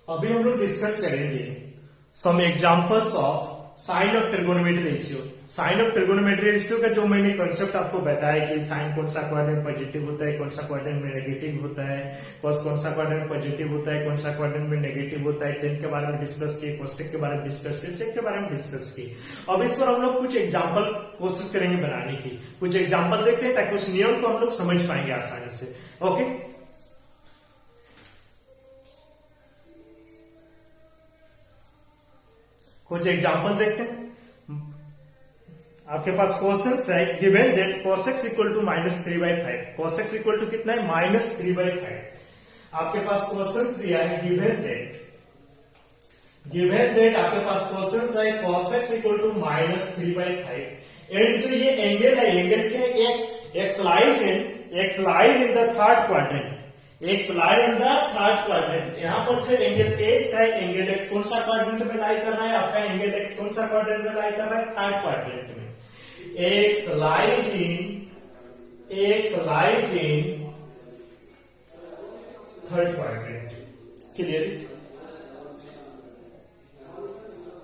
अभी हम लोग डिस्कस करेंगे some examples of sine of trigonometry ratio. Sine of trigonometry ratio का जो मैंने कॉन्सेप्ट आपको बताया कि साइन कौन सा क्वाड्रेंट पॉजिटिव होता है, कौन सा क्वाड्रेंट में नेगेटिव होता है, कॉस कौन सा क्वाड्रेंट पॉजिटिव होता है, कौन सा क्वाड्रेंट में नेगेटिव होता है, टेन के बारे में डिस्कस किए, कोसेक के बारे में डिस्कस किए, सेक के बारे में डिस्कस किए। अब इस पर हम लोग कुछ एग्जाम्पल कोशिश करेंगे बनाने की, कुछ एग्जाम्पल देखते हैं ताकि उस नियम को हम लोग समझ पाएंगे आसानी से। ओके, कुछ एग्जाम्पल देखते हैं। आपके पास क्वेश्चन है given that cos x equal to -3/5। cos x equal to कितना है -3/5। आपके पास क्वेश्चन दिया है गिवन दैट आपके पास क्वेश्चन है cos x equal to -3/5 and जो ये एंगल है, एंगल क्या है x lies in the third quadrant. x lie in the third quadrant. यहाँ पर जो एंगल x है, एंगल x कौन सा क्वाड्रेंट में लाई कर रहा है? आपका एंगल x कौन सा क्वाड्रेंट में लाई कर रहा है? थर्ड क्वाड्रेंट में। x lies in third quadrant. Clear?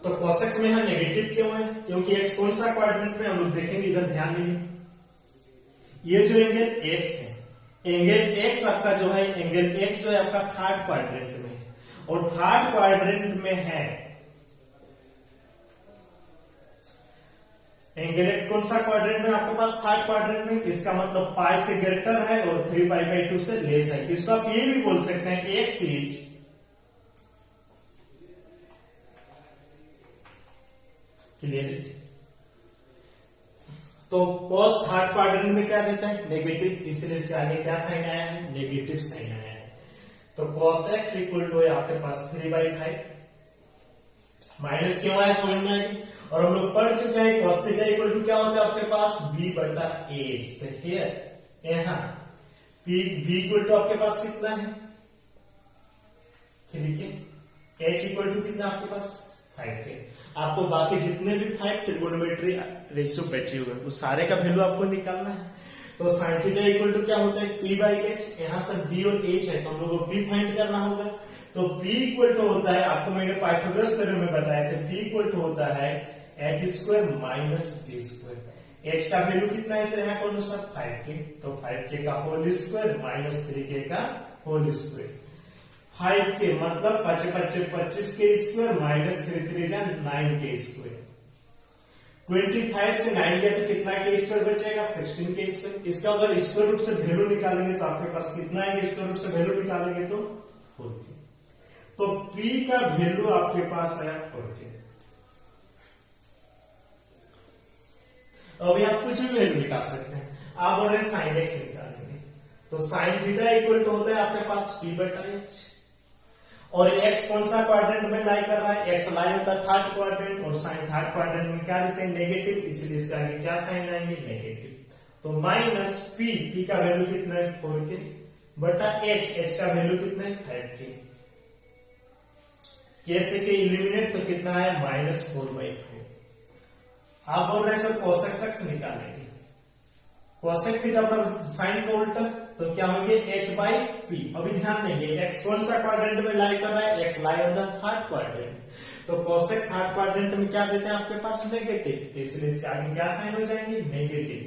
तो cos x में यहाँ नेगेटिव क्यों है? क्योंकि x कौन सा क्वाड्रेंट में, हम लोग देखेंगे, इधर ध्यान दीजिए। ये जो एंगल x है, एंगल x आपका जो है, एंगल x जो है आपका थर्ड क्वाड्रेंट में है, और थर्ड क्वाड्रेंट में है एंगल x कौन सा क्वाड्रेंट में? आपके पास थर्ड क्वाड्रेंट में। इसका मतलब पाई से ग्रेटर है और 3π/2 से लेस है। इसको आप ये भी बोल सकते हैं कि x इज क्लियर। तो cos थर्ड क्वाड्रेंट में क्या देता है? नेगेटिव, इसलिए इसके आगे क्या साइन आया है? नेगेटिव साइन आया है। तो cos x इक्वल टू है आपके पास 3/5। माइनस क्यों आया समझ में आएगी। और हम लोग पढ़ चुके हैं cos थीटा इक्वल टू क्या होता है आपके पास? b/a। तो हियर यहाँ b इक्वल टू आपके पास कितना है? 3 के। h इक्वल टू कितना आपके पास? 5 के। आपको बाकी जितने भी 5 ट्रिगोनोमेट्री रेशियो बचे हुए उस सारे का वैल्यू आपको निकालना है। तो साइन थीटा इक्वल टू क्या होता है? p/h। यहाँ से b और h है तो हम लोग को p फाइंड करना होगा। तो p इक्वल टू होता है, आपको मैंने पाइथागोरस थ्योरम में बताया था, p इक्वल टू होता है h² माइनस b²। h का वैल्यू कितना है यहाँ पर अनुसार? 5k। तो 5k का होल स्क्वायर माइनस 3k का होल स्क्वायर। 5k मतलब 25 के स्क्वायर माइनस 3 जा 9k स्क्वायर। 25 से 9 गया तो कितना के स्क्वायर बचेगा? 16 के स्क्वायर। इसका अगर स्क्वायर रूट से वैल्यू निकालेंगे तो आपके पास कितना है? स्क्वायर रूट से वैल्यू निकालेंगे तो 4k। तो p का वैल्यू आपके पास आया 4k। अभी आप कुछ भी वैल्यू निकाल सकते हैं। आप बोल रहे हैं साइन x निकालेंगे तो साइन थीटा इक्वल टू होता है आपके पास p/h। और x कौन सा क्वाड्रेंट में लाई कर रहा है? x लाई होता है थर्ड क्वाड्रेंट, और साइन थर्ड क्वाड्रेंट में क्या देते हैं? नेगेटिव, इसलिए इसका आगे क्या साइन आएंगे? नेगेटिव। तो माइनस p का वैल्यू कितना है? 4k बटा h का वैल्यू कितना है? 5k। कैसे के इलिमिनेट तो कितना है? -4/4। आप बोल रहे हैं सर cosec x निकालेंगे। cosec थीटा पर साइन का उल्टा तो क्या होंगे? h/p। अभी ध्यान देंगे x कौन सा क्वाड्रेंट में लाई कर रहा है? x lie on the third quadrant. तो cosec थर्ड क्वाड्रेंट में क्या देते हैं आपके पास? नेगेटिव, तो इसलिए इसके आगे क्या साइन हो जाएंगे? नेगेटिव।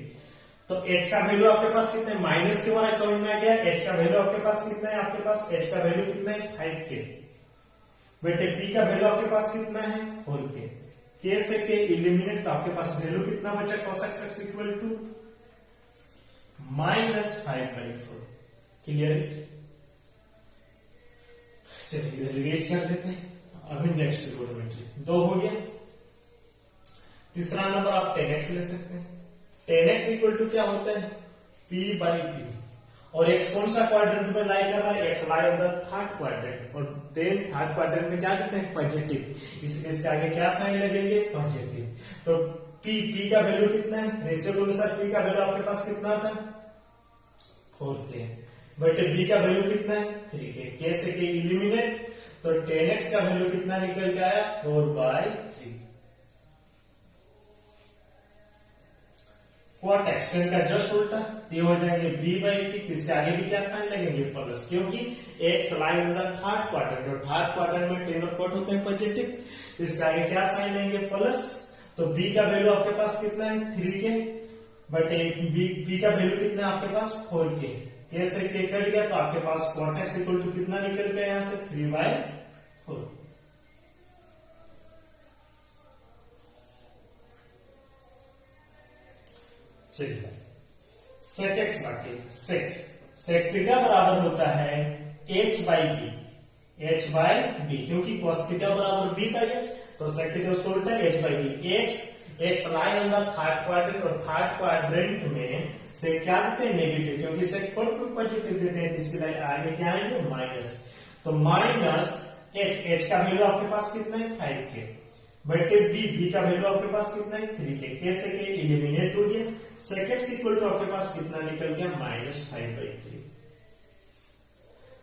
तो h का वैल्यू आपके पास कितना है? माइनस क्यों आया समझ में आ गया। h का वैल्यू आपके पास कितना है? आपके पास h का वैल्यू कितना है? 5k। बेटे p का वैल्यू आपके पास कितना है? 4k। k से k इलिमिनेट तो आपके पास वैल्यू कितना बचा? cosec x equal to -5/4। Clear? चलिए रिवीज कर लेते हैं। अभी नेक्स्ट ट्रिगोनोमेट्री 2 हो गया। तीसरा नंबर आप 10x ले सकते हैं। 10x इक्वल टू क्या होता है? p/p। और x कौन सा क्वाड्रेंट में लाई कर रहा है? x lie on the third quadrant, और देन थर्ड क्वाड्रेंट में क्या देते हैं? पॉजिटिव, इसलिए इसके आगे क्या साइन लगेंगे? पॉजिटिव। तो p का वैल्यू कितना है? रेशियो के अनुसार p का वैल्यू आपके पास कितना था? 4k। बट b का वैल्यू कितना है? 3k। k से k इलिमिनेट तो 10x का वैल्यू कितना निकल के आया? 4/3। क्वाट एक्स, तो इनका जस्ट उल्टा, तो ये हो जाएंगे बी बाई पी। इसके आगे भी क्या साइन लगेंगे, प्लस, क्योंकि x lie in the third quarter, तो थर्ड क्वार्टर में टेन और क्वाट होते हैं पॉजिटिव। इसके आगे क्या साइन लेंगे, प्लस। तो बी का वैल्यू आपके पास कितना है, 3k, बट बी का वैल्यू कितना है आपके पास, 4k। कैसे के कट गया, तो आपके पास क्वाट एक्स इक्वल टू कितना निकल गया यहां से, 3/4। चलिए सेक एक्स बाकी सेक थीटा बराबर होता है h by B, h by B, क्योंकि cos थीटा बराबर b बाई h, तो सेक थीटा उसको उल्टा है h by B. X lie on the third quadrant, और थर्ड क्वाड्रेंट में से क्या देते हैं, नेगेटिव, क्योंकि सेक पॉजिटिव देते हैं, इसके लिए आगे क्या आएंगे, माइनस। तो माइनस h का वैल्यू आपके पास कितना है, 5k, बटे बी का वैल्यू आपके पास कितना है, 3k। कैसे के इलिमिनेट हो गया, सेक एक्स इक्वल टू आपके पास कितना निकल गया, -5/3।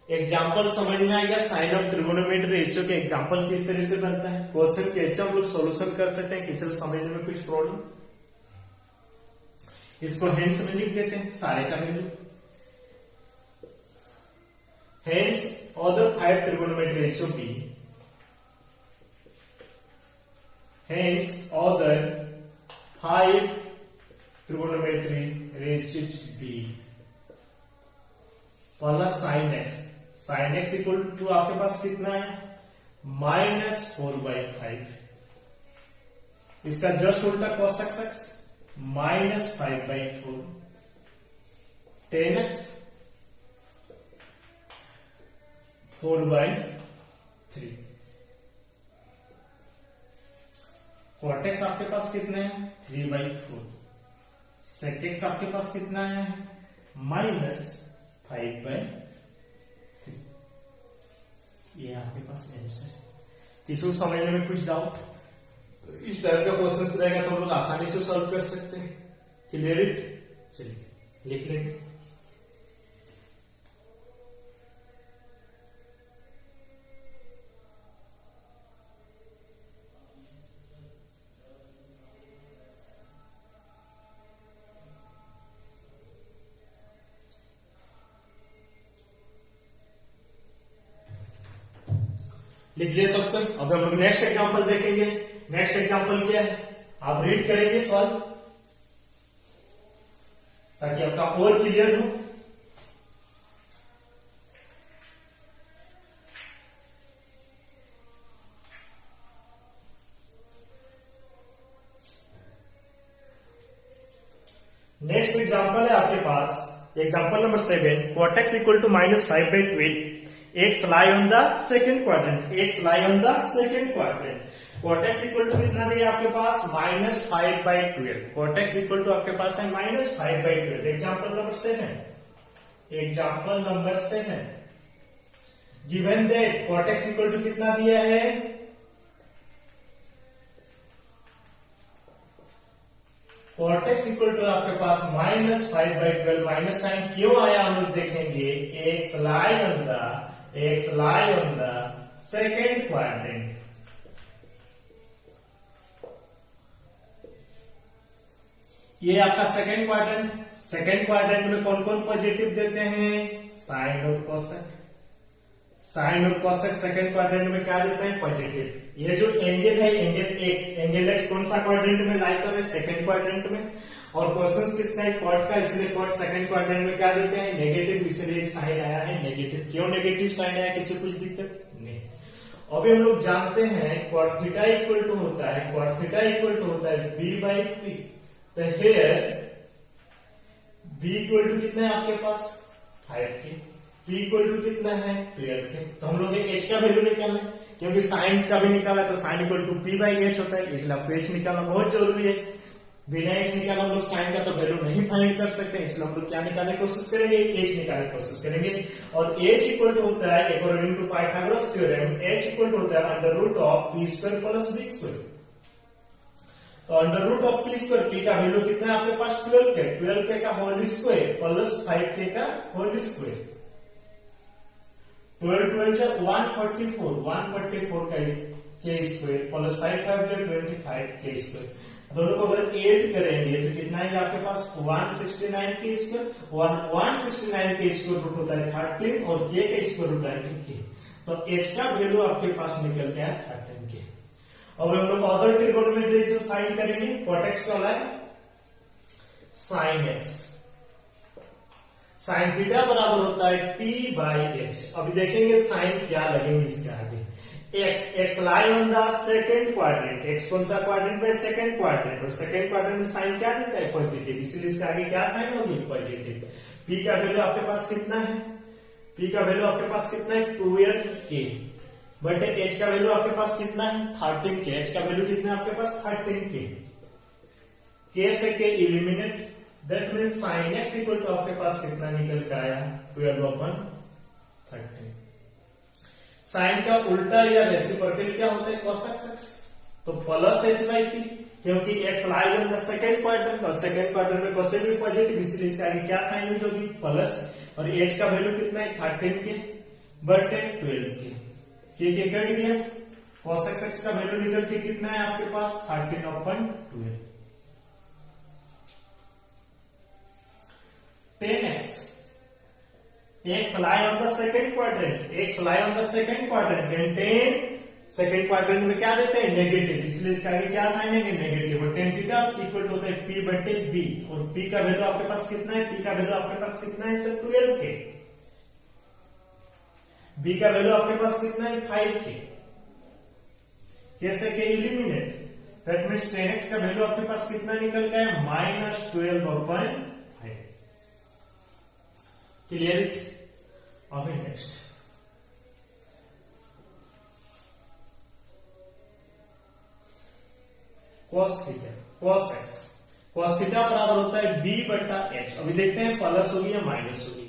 एग्जाम्पल समझ में आएगा, साइन ऑफ ट्रिगोनोमेट्री रेशियो के एग्जाम्पल किस तरह से बनता है, क्वेश्चन कैसे हम लोग सोल्यूशन कर सकते हैं, किसी को समझने में कुछ प्रॉब्लम, इसको हेंस में लिख देते हैं सारे का value. Hence other 5 trigonometry ratio B, hence other 5 trigonometry ratios B plus sine X equal to आपके पास कितना है, -4/5। इसका जस्ट उल्टा cos x -5/4, tan x 4/3। cot x आपके पास कितना है, 3/4। sec x आपके पास कितना है, -5/3। ये आपके पास आंसर है। इसको समझने में कुछ डाउट, इस टाइप का क्वेश्चन रहेगा तो हम लोग आसानी से सॉल्व कर सकते हैं। क्लियर इट, चलिए लिख लेंगे। लिख लिया सबको। अब हम लोग नेक्स्ट एग्जांपल देखेंगे। नेक्स्ट एग्जांपल क्या है, आप रीड करेंगे सॉल्व, ताकि आपका और क्लियर हो। नेक्स्ट एग्जांपल है आपके पास, example number 7, cot x equal to -5/12, x lie on the second quadrant, x lie on the second quadrant। cot x equal to कितना दिया आपके पास, -5/12। cot x इक्वल टू आपके पास है -5/12। Example number 7, example number 7, given that cot x equal to कितना दिया है, cot x इक्वल टू आपके पास -5/12। माइनस साइन क्यों आया हम लोग देखेंगे, x lie on the second quadrant। ये आपका सेकेंड क्वाड्रेंट में कौन कौन पॉजिटिव देते हैं, साइन और कोसेक। साइन और कोसेक सेकेंड क्वाड्रेंट में क्या देते हैं, पॉजिटिव। ये जो एंगल है, एंगल एक्स कौन सा क्वाड्रेंट में लाई कर है, सेकेंड क्वाड्रेंट में। और क्वेश्चन किसका है, कॉट का, इसलिए कॉट सेकंड क्वाड्रेंट में क्या देते हैं, नेगेटिव, इसलिए साइन आया है नेगेटिव। क्यों नेगेटिव साइन आया, किसी कुछ दिक्कत नहीं। अभी हम लोग जानते हैं cot थीटा इक्वल टू होता है b/p। तो हियर b इक्वल टू कितना है आपके पास, 5k, p इक्वल टू कितना है, 12k। तो हम लोग h का वैल्यू निकालना है, क्योंकि साइन का भी निकाला तो साइन इक्वल टू p/h होता है, इसलिए आपको h निकालना बहुत जरूरी है। बिना h निकाले हम लोग साइन का तो वैल्यू नहीं फाइंड कर सकते, इसलिए हम लोग क्या निकालने की कोशिश करेंगे, h निकालने की कोशिश करेंगे। और h इक्वल टू होता है, according to Pythagoras theorem, h equal to होता है √p² प्लस b²। तो √p², p का वैल्यू कितना है आपके पास, 12k का होल स्क्वायर प्लस 5k का होल स्क्वायर। 12 से 144 का के स्क्वायर प्लस 5 25 के स्क्वायर। दोनों को अगर ऐड करेंगे तो कितना है आपके पास 169 के स्क्वायर, 169 के स्क्वायर रूट होता है 13 और के का स्क्वायर रूट है के। तो h का वैल्यू आपके पास निकल गया 13 के। और हम लोग अदर ट्रिगोनोमेट्री रेशियो फाइंड करेंगे। cot x वाला है sin x, sin थीटा बराबर होता है p बाई x। अभी देखेंगे साइन क्या लगेंगे इसके आगे। x lie on the second quadrant, x कौन सा क्वाड्रेंट में, सेकंड क्वाड्रेंट, और सेकंड क्वाड्रेंट में साइन क्या देता है, पॉजिटिव, इसलिए इसके आगे क्या साइन होगी, पॉजिटिव। p का वैल्यू आपके पास कितना है, p का वैल्यू आपके पास कितना है 12k, बट h का वैल्यू आपके पास कितना है 13k। h का वैल्यू कितना है आपके पास 13k, k से k eliminate, that means sin x equal to आपके पास कितना निकल के आया 12/13। साइन का उल्टा या रेसिप्रोकल क्या होता है, cos x, तो प्लस h बाई पी, क्योंकि x lie in the second quadrant और सेकंड क्वाड्रेंट में cos भी पॉजिटिव, इसलिए इसका आगे क्या साइन यूज होगी, प्लस, और h का वैल्यू कितना है 13k बटे 12k, के कट गया, cos x का वैल्यू निकल के कितना है आपके पास 13/12। 10x, x lie on the second quadrant, x lie on the second quadrant and 10 second quadrant में क्या देते हैं, नेगेटिव, इसलिए इसका आगे क्या साइन है, नेगेटिव। और टेन थीटा इक्वल टू होता है p बटे b, और p का वैल्यू आपके पास कितना है, p का वैल्यू आपके पास कितना है सर 12k, b का वैल्यू आपके पास कितना है 5k, कैसे के एलिमिनेट, दैट मींस 10x का वैल्यू आपके पास कितना निकल गया -12/5। Clear it. और फिर next cos theta, cos x, cos theta बराबर होता है b बटा x। अभी देखते हैं प्लस होगी या माइनस होगी।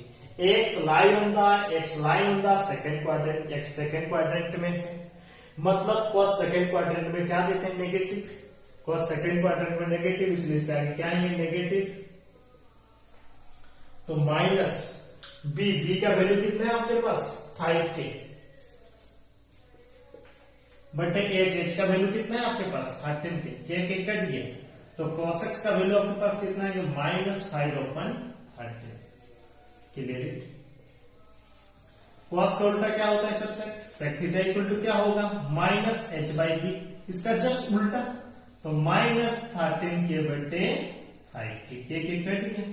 x lie on the second quadrant, x second quadrant में है, मतलब cos सेकंड क्वाड्रेंट में क्या देते हैं, नेगेटिव, cos सेकंड क्वाड्रेंट में नेगेटिव, इसलिए इसका आगे क्या है, नेगेटिव, तो माइनस b का वैल्यू कितना है आपके पास 5k बटे h का वैल्यू कितना है आपके पास 13k, के कट गया, तो cos x का वैल्यू आपके पास कितना है -5/13। क्लियर। cos का उल्टा क्या होता है sir, sec theta equal to क्या होगा -h/b, इसका जस्ट उल्टा, तो -13k बटे 5k, के कट गया,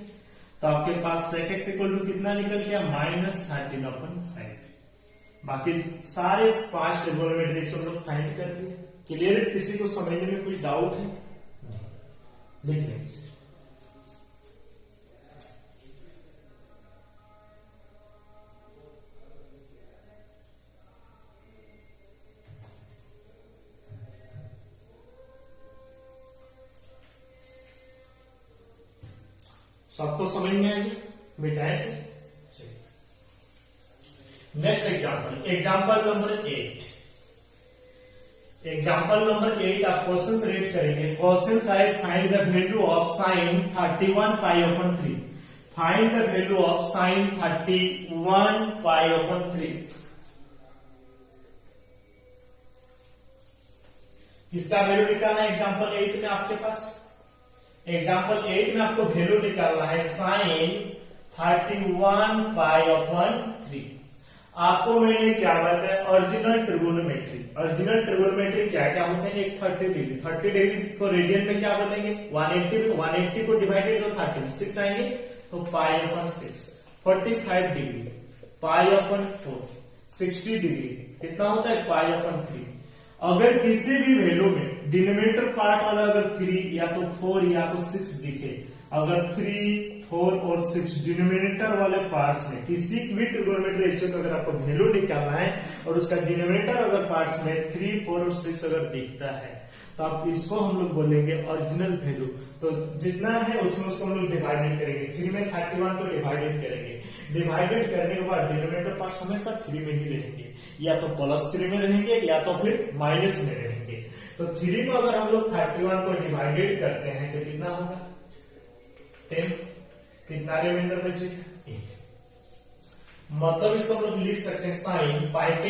तो आपके पास sec x इक्वल टू कितना निकल गया -13/5। बाकी सारे 5 ट्रिगोनोमेट्री से हम लोग फाइंड कर लिए। क्लियर। किसी को समझने में कुछ डाउट है, लिख लेंगे। सबको समझ में आएगी बेटा ऐसे। Next example number 8। Example number 8 आप क्वेश्चन रीड करेंगे। क्वेश्चन है find the value of sine 31π/3। Find the value of sine 31π/3। किसका वैल्यू निकालना है एग्जाम्पल 8 में आपके पास? एग्जाम्पल 8 में आपको वैल्यू निकालना है साइन 31π/3। आपको मैंने क्या बताया, ओरिजिनल ट्रिगोनोमेट्री। ओरिजिनल ट्रिगोनोमेट्री क्या क्या होते हैं, एक 30 डिग्री को रेडियन में क्या बोलेंगे 180 को डिवाइडेड जो 30 6 आएंगे तो π/6। 45 डिग्री π/4। 60 डिग्री कितना होता है π/3। अगर किसी भी वैल्यू में डिनोमिनेटर पार्ट वाला अगर 3 या तो 4 या तो 6 दिखे, अगर 3, 4 और 6 डिनोमिनेटर वाले पार्ट्स में किसी भी ट्रिगोनोमेट्री रेशियो का अगर आपको वैल्यू निकालना है और उसका डिनोमिनेटर अगर पार्ट्स में 3, 4 और 6 अगर दिखता है तो आप इसको हम लोग बोलेंगे ओरिजिनल वैल्यू। तो जितना है उसमें उसको हम लोग डिवाइडेड करेंगे। 3 में 31 को डिवाइडेड करेंगे। डिवाइडेड करने के बाद डिनोमिनेटर पार्ट्स हमेशा 3 में ही रहेंगे, या तो +3 में रहेंगे या तो फिर माइनस में रहेंगे। तो 3 में अगर हम लोग 31 को डिवाइडेड करते हैं तो कितना होगा 10। कितना रिमाइंडर बचेगा 1। मतलब इसको हम लोग लिख सकते हैं साइन पाई के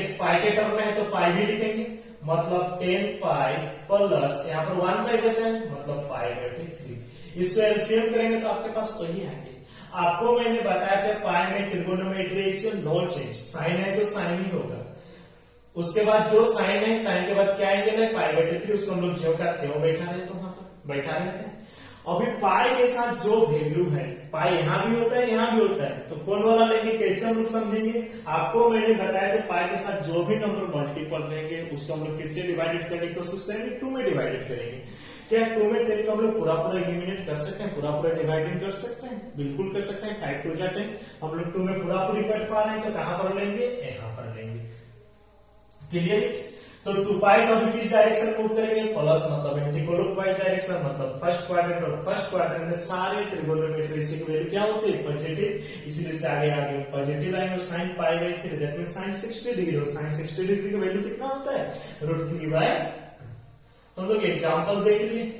टर्म में है तो पाई भी लिखेंगे, मतलब 10 पाई प्लस यहाँ पर 1 पाई बचा है मतलब पाई बटे 3। इसको एलसीएम करेंगे तो आपके पास वही आएंगे। आपको मैंने बताया था पाई में trigonometry ratio no change, sine है तो साइन ही होगा। उसके बाद जो साइन है साइन के बाद क्या आएंगे पाई बटे 3, उसको हम लोग ज्यों का त्यों बैठा रहे तो वहां पर बैठा रहते हैं। अभी पाई के साथ जो वैल्यू है, पाई यहाँ भी होता है यहाँ भी होता है, तो कौन वाला लेंगे कैसे हम लोग समझेंगे? आपको मैंने बताया था पाई के साथ जो भी नंबर मल्टीपल रहेंगे उसको हम लोग किससे डिवाइडेड करने की कोशिश करेंगे? 2 में डिवाइडेड करेंगे। क्या 2 में 10 को हम लोग पूरा एलिमिनेट कर सकते हैं, पूरा डिवाइडेड कर सकते हैं? बिल्कुल कर सकते हैं। 5 2 जा 10, हम लोग 2 में पूरी कट पा रहे हैं तो कहां पर लेंगे? यहाँ पर लेंगे। क्लियर? तो 2 पाई अभी किस डायरेक्शन में मूव करेंगे? प्लस मतलब एंटीक्लॉकवाइज डायरेक्शन, मतलब फर्स्ट क्वाड्रेंट, और फर्स्ट क्वाड्रेंट में सारे ट्रिगोनोमेट्री रेशियो की वैल्यू क्या होती है? पॉजिटिव, इसीलिए इससे आगे पॉजिटिव आएंगे। Sine pi by 3 that means sine 60 degree, और साइन 60 डिग्री की वैल्यू कितना होता है? √3/। तो हम लोग एग्जांपल देख लिए।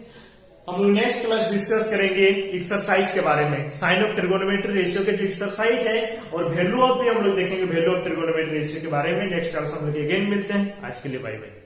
हम लोग नेक्स्ट क्लास डिस्कस करेंगे एक्सरसाइज के बारे में, साइन ऑफ ट्रिगोनोमेट्री रेशियो के जो एक्सरसाइज है और वैल्यू ऑफ भी हम लोग देखेंगे, वैल्यू ऑफ ट्रिगोनोमेट्री रेशियो के बारे में। नेक्स्ट क्लास हम लोग अगेन मिलते हैं। आज के लिए बाय बाय।